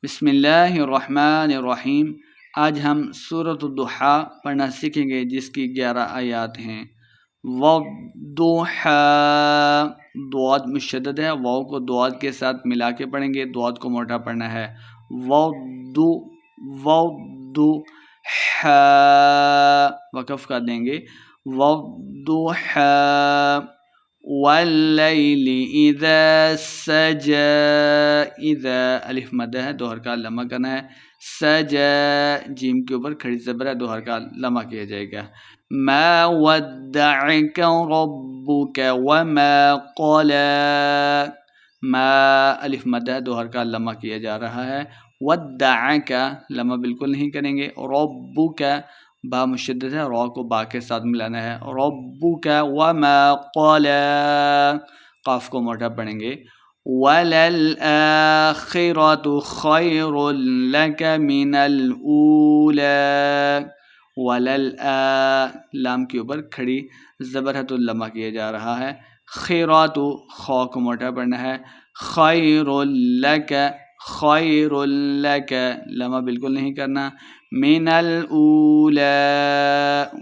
بسم اللہ الرحمن الرحیم۔ آج ہم سورۃ الضحیٰ پڑھنا سیکھیں گے جس کی 11 آیات ہیں۔ والضحیٰ، ضاد مشدد ہے، واو کو ضاد کے ساتھ ملا کے پڑھیں گے، ضاد کو موٹا پڑھنا ہے۔ والضحیٰ، وقف کر دیں گے۔ والضحیٰ واللیل اذا سجى، اذا الف مد ہے، دو حرکات لمع کرنا ہے۔ سجى، جیم کے اوپر کھڑی زبر ہے، دو حرکات لمع کیا جائے گا۔ ما ودعك ربك وما قلى، ما الف مد ہے، دو حرکات لمع کیا جا رہا ہے۔ ودعك لمع بالکل نہیں کریں گے۔ ربك، با مشدد ہے، را کو با کے ساتھ ملانا ہے۔ ربک وما قلى، قاف کو موٹا پڑھیں گے۔ وَلَلْآخِرَةُ خَيْرٌ لَكَ مِنَ الْأُولَى، لام کے اوپر کھڑی زبر ہے تو لمع کیا جا رہا ہے۔ خیرات، خا کو موٹا پڑھنا ہے۔ خیر لک، خیر لک، لمع بالکل نہیں کرنا۔ من الاولی،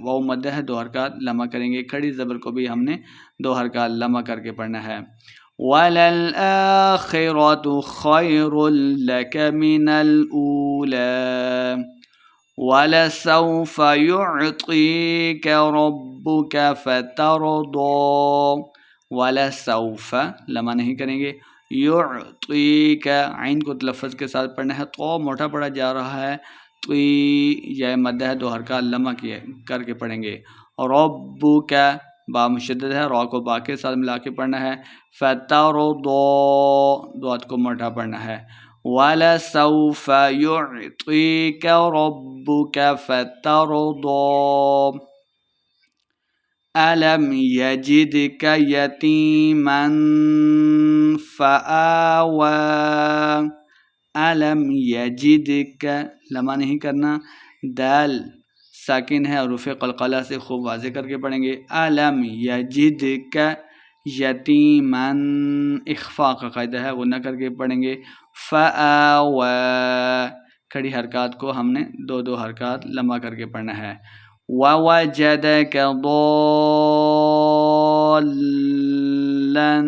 واو مد ہے، دو حرکات لمع کریں گے، کھڑی زبر کو بھی ہم نے دو حرکات لمع کر کے پڑھنا ہے۔ وَلَلْآخِرَةُ خَيْرٌ لَكَ مِنَ الْأُولَى وَلَسَوْفَ يُعْطِيكَ رَبُّكَ فَتَرْضَىٰ، وَلَسَوْفَ لمع نہیں کریں گے۔ يُعْطِيكَ، عین کو تلفظ کے ساتھ پڑھنا ہے، تو موٹا پڑھا جا رہا ہے۔ طی، یا مد ہے، دو حرکات لمع کر کے پڑھیں گے۔ رَبُّكَ، با مشدد ہے، را کو با کے ساتھ ملا کے پڑھنا ہے۔ فَتَرْضَىٰ، ضاد کو موٹا پڑھنا ہے۔ وَلَسَوْفَ يُعْطِيكَ رَبُّكَ فَتَرْضَىٰ أَلَمْ يَجِدْكَ يَتِيمًا فَآوَىٰ، أَلَمْ يَجِدْكَ لمع نہیں کرنا، دال ساکن ہے، حروف قلقلہ سے خوب واضح کر کے پڑھیں گے۔ أَلَمْ يَجِدْكَ یتیمًا، اخفاء کا قاعدہ ہے، وہ نہ کر کے پڑھیں گے۔ فآویٰ، کھڑی حرکات کو ہم نے دو دو حرکات لمع کر کے پڑھنا ہے۔ ووجدک ضالا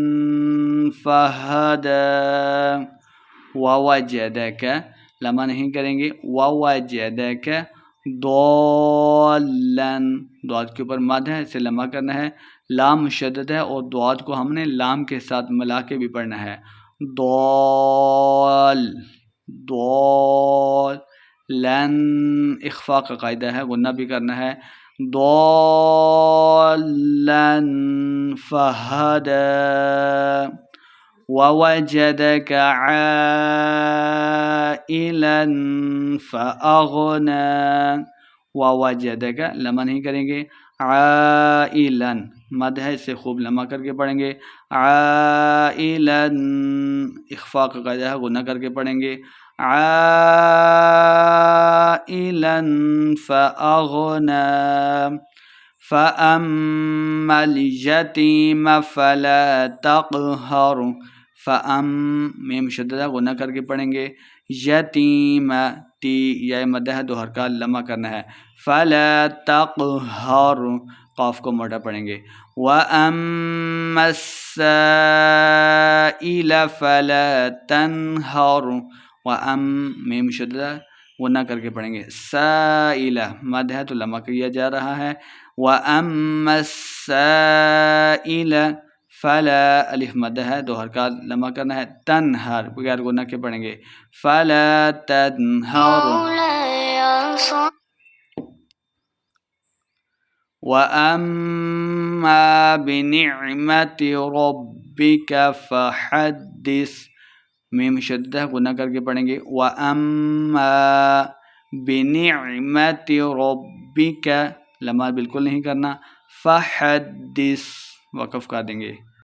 فہدی، ووجدک لمع نہیں کریں گے۔ ووجدک ضالا، ضاد کے اوپر مد ہے، اسے لمع کرنا ہے۔ لام مشدد ہے اور ضاد کو ہم نے لام کے ساتھ ملا کے بھی پڑھنا ہے۔ ضال، ضال، لن اخفاء کا قاعدہ ہے، غنہ بھی کرنا ہے۔ ضالا فہدی ووجدک عائلا فأغنی، ووجدک لمع نہیں کریں گے۔ عائلا، مد ہے، اسے خوب لمع کر کے پڑھیں گے۔ عائلا، اخفاء کا قاعدہ ہے، غنہ کر کے پڑھیں گے۔ عائلا فأغنی فأما اليتیم فلا تقہر، میم مشدد ہے، غنہ کر کے پڑھیں گے۔ یتیم، تی یا مد ہے، دو حرکات لمع کرنا ہے۔ فلا تقہر، قاف کو موٹا پڑھیں گے۔ وَأَمَّا السَّائِلَ فَلَا تَنْهَرْ، میم مشدد ہے، غنہ کر کے پڑھیں گے۔ سائلہ، مد ہے تو لمع کیا جا رہا ہے۔ وَأَمَّا السَّائِلَ فَلَا، الف مد ہے، دو حرکات لمع کرنا ہے۔ تنہر، بغیر غنہ کے پڑھیں گے۔ فَلَا تَنْهَرْ وَأَمَّا بِنِعْمَةِ رَبِّكَ فَحَدِّثْ، میم مشدد ہے، غنہ کر کے پڑھیں گے۔ وَأَمَّا بِنِعْمَةِ رَبِّكَ، لمع بالکل نہیں کرنا۔ فَحَدِّثْ، وقف کر دیں گے۔